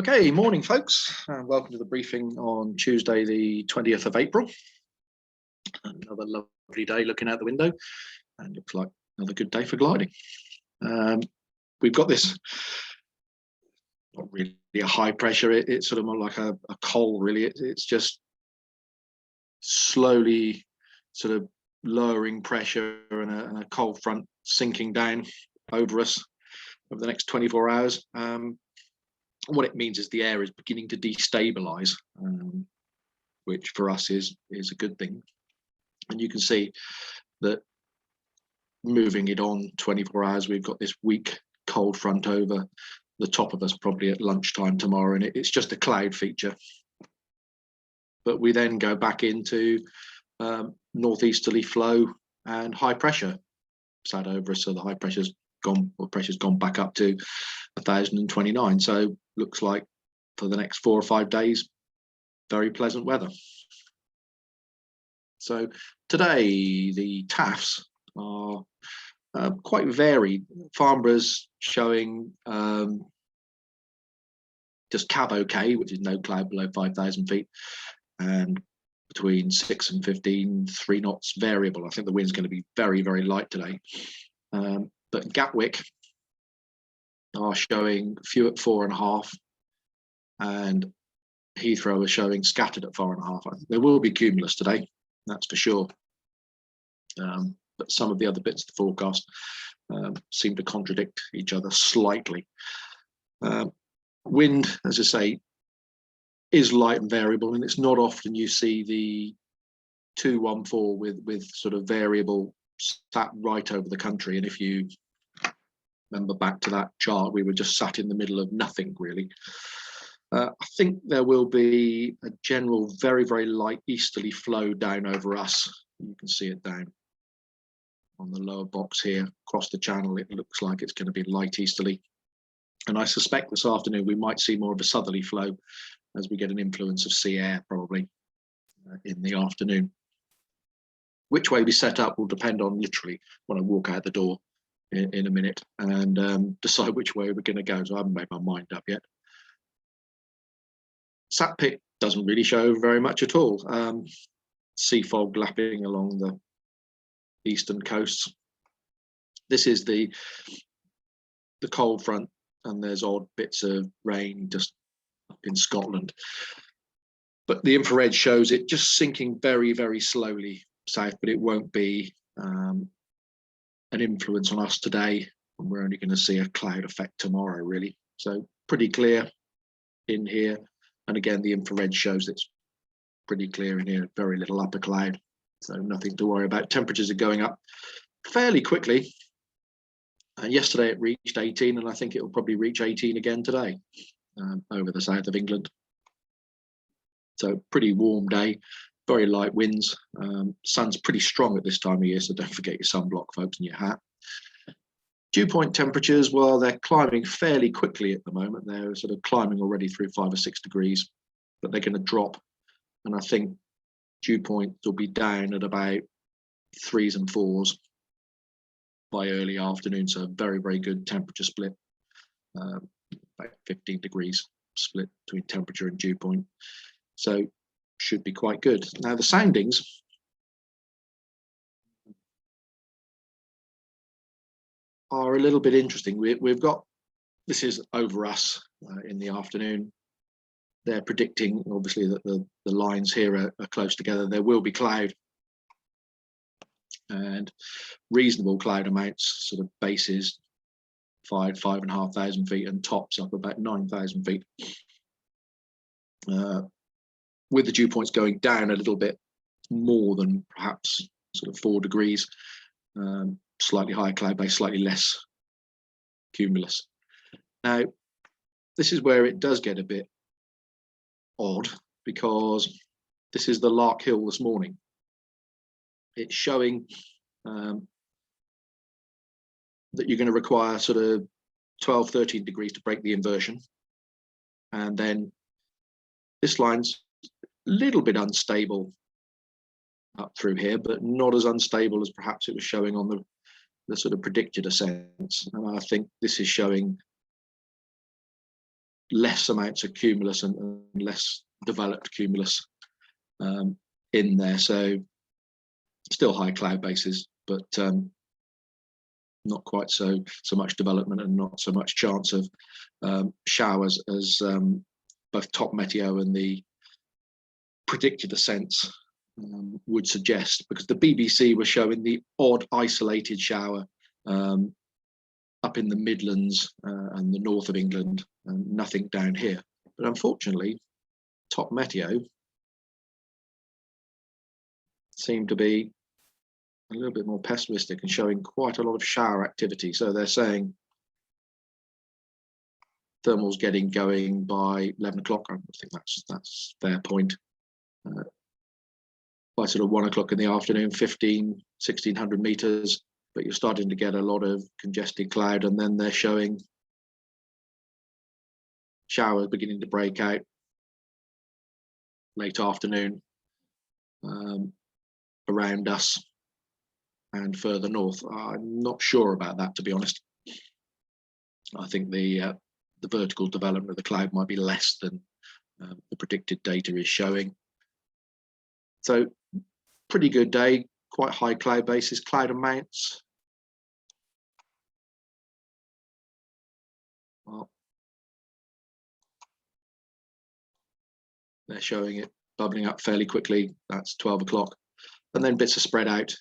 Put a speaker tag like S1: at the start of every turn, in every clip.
S1: Okay, morning folks, and welcome to the briefing on Tuesday the 20th of April. Another lovely day looking out the window, and looks like another good day for gliding. We've got this, not really a high pressure, it's sort of more like a coal really. It's just slowly sort of lowering pressure and a cold front sinking down over us over the next 24 hours. What it means is the air is beginning to destabilize, which for us is a good thing. And you can see that moving it on 24 hours, we've got this weak cold front over the top of us probably at lunchtime tomorrow, and it's just a cloud feature. But we then go back into northeasterly flow and high pressure sat over us, so the high pressure's gone, or pressure's gone back up to 1,029. So looks like for the next 4 or 5 days, very pleasant weather. So today the TAFs are quite varied. Farnborough's showing just cab okay, which is no cloud below 5,000 feet, and between 6 and 15, 3 knots variable. I think the wind's going to be very, very light today. But Gatwick are showing few at 4.5, and Heathrow are showing scattered at 4.5. There will be cumulus today, that's for sure. But some of the other bits of the forecast seem to contradict each other slightly. Wind, as I say, is light and variable, and it's not often you see the 214 with sort of variable sat right over the country. And if you remember back to that chart, we were just sat in the middle of nothing really. I think there will be a general very, very light easterly flow down over us. You can see it down on the lower box here across the channel. It looks like it's going to be light easterly, and I suspect this afternoon we might see more of a southerly flow as we get an influence of sea air probably in the afternoon. Which way we set up will depend on literally when I walk out the door in a minute and decide which way we're going to go. So I haven't made my mind up yet. Satpic doesn't really show very much at all. Sea fog lapping along the eastern coasts. This is the cold front, and there's odd bits of rain just up in Scotland. But the infrared shows it just sinking very, very slowly south, but it won't be an influence on us today, and we're only going to see a cloud effect tomorrow really. So pretty clear in here, and again the infrared shows it's pretty clear in here, very little upper cloud, so nothing to worry about. Temperatures are going up fairly quickly. Yesterday it reached 18, and I think it will probably reach 18 again today over the south of England. So pretty warm day, very light winds. Sun's pretty strong at this time of year, so don't forget your sunblock, folks, and your hat. Dew point temperatures, well, they're climbing fairly quickly at the moment. They're sort of climbing already through 5 or 6 degrees, but they're going to drop, and I think dew points will be down at about 3s and 4s by early afternoon. So very, very good temperature split, about 15 degrees split between temperature and dew point. So should be quite good. Now the soundings, are a little bit interesting. We've got, this is over us in the afternoon. They're predicting obviously that the lines here are close together. There will be cloud, and reasonable cloud amounts, sort of bases 5,500 feet, and tops up about 9,000 feet. With the dew points going down a little bit more than perhaps sort of 4 degrees, slightly higher cloud base, slightly less cumulus. Now, this is where it does get a bit odd, because this is the Lark Hill this morning. It's showing that you're going to require sort of 12, 13 degrees to break the inversion. And then this line's a little bit unstable up through here, but not as unstable as perhaps it was showing on the sort of predicted ascents. And I think this is showing less amounts of cumulus and less developed cumulus in there. So still high cloud bases, but not quite so much development and not so much chance of showers as both Top Meteo and the predicted ascents would suggest, because the BBC was showing the odd isolated shower up in the Midlands and the north of England, and nothing down here. But unfortunately, Top Meteo seem to be a little bit more pessimistic and showing quite a lot of shower activity. So they're saying thermals getting going by 11 o'clock. I think that's a fair point. By sort of 1 o'clock in the afternoon, 1600 meters, but you're starting to get a lot of congested cloud, and then they're showing showers beginning to break out late afternoon around us and further north. I'm not sure about that, to be honest. I think the vertical development of the cloud might be less than the predicted data is showing. So pretty good day, quite high cloud bases. Cloud amounts, well, they're showing it bubbling up fairly quickly. That's 12 o'clock, and then bits are spread out,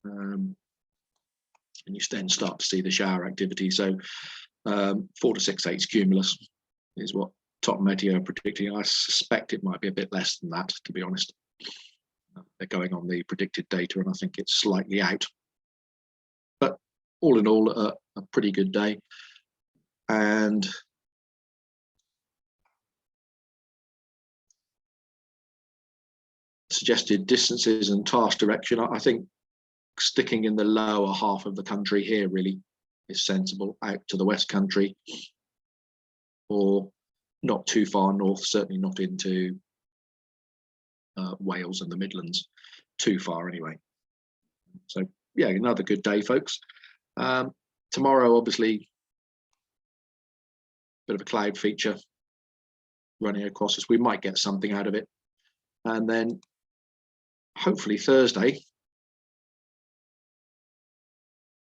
S1: and you then start to see the shower activity. So 4 to 6 8 cumulus is what Top Meteo are predicting. I suspect it might be a bit less than that, to be honest. They're going on the predicted data, and I think it's slightly out. But all in all, a pretty good day. And suggested distances and task direction, I think sticking in the lower half of the country here really is sensible, out to the West Country, or not too far north, certainly not into Wales and the Midlands too far anyway. So yeah, another good day, folks. Tomorrow, obviously, bit of a cloud feature running across us. We might get something out of it, and then hopefully Thursday,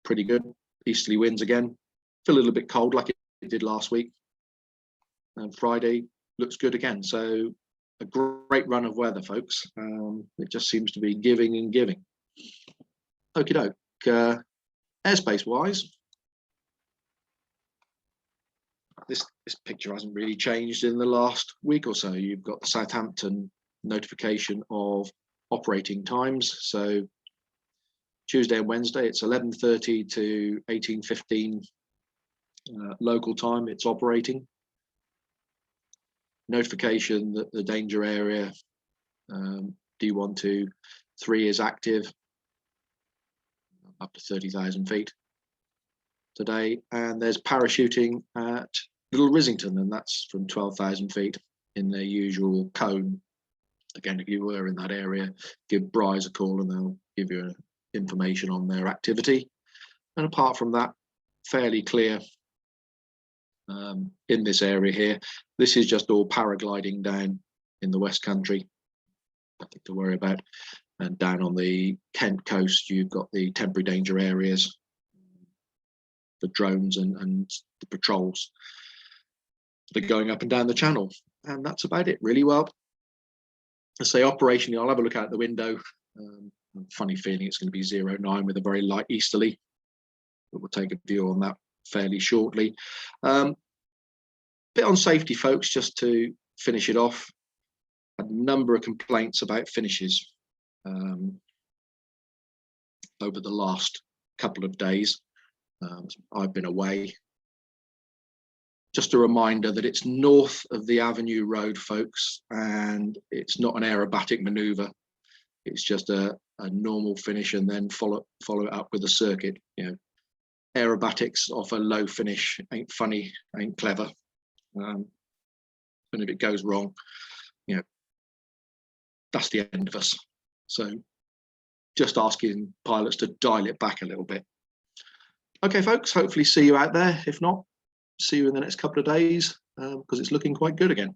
S1: pretty good easterly winds again. Feel a little bit cold like it did last week, and Friday looks good again. So a great run of weather, folks. It just seems to be giving and giving. Okie doke. Airspace wise, this picture hasn't really changed in the last week or so. You've got the Southampton notification of operating times. So Tuesday and Wednesday, it's 11:30 to 18:15 local time. It's operating. Notification that the danger area D123 is active up to 30,000 feet today, and there's parachuting at Little Rissington, and that's from 12,000 feet in their usual cone. Again, if you were in that area, give Bryce a call and they'll give you information on their activity. And apart from that, fairly clear in this area here. This is just all paragliding down in the West Country, nothing to worry about. And down on the Kent coast, you've got the temporary danger areas, the drones and the patrols that are going up and down the channel. And that's about it, really. Well, I say operationally, I'll have a look out the window. Funny feeling it's going to be 0.9 with a very light easterly, but we'll take a view on that fairly shortly. Bit on safety, folks, just to finish it off. A number of complaints about finishes over the last couple of days. I've been away. Just a reminder that it's north of the Avenue Road, folks, and it's not an aerobatic maneuver. It's just a normal finish, and then follow it up with a circuit. You know, aerobatics off a low finish ain't funny, ain't clever. And if it goes wrong, you know, that's the end of us. So just asking pilots to dial it back a little bit. Okay, folks, hopefully see you out there. If not, see you in the next couple of days. because it's looking quite good again.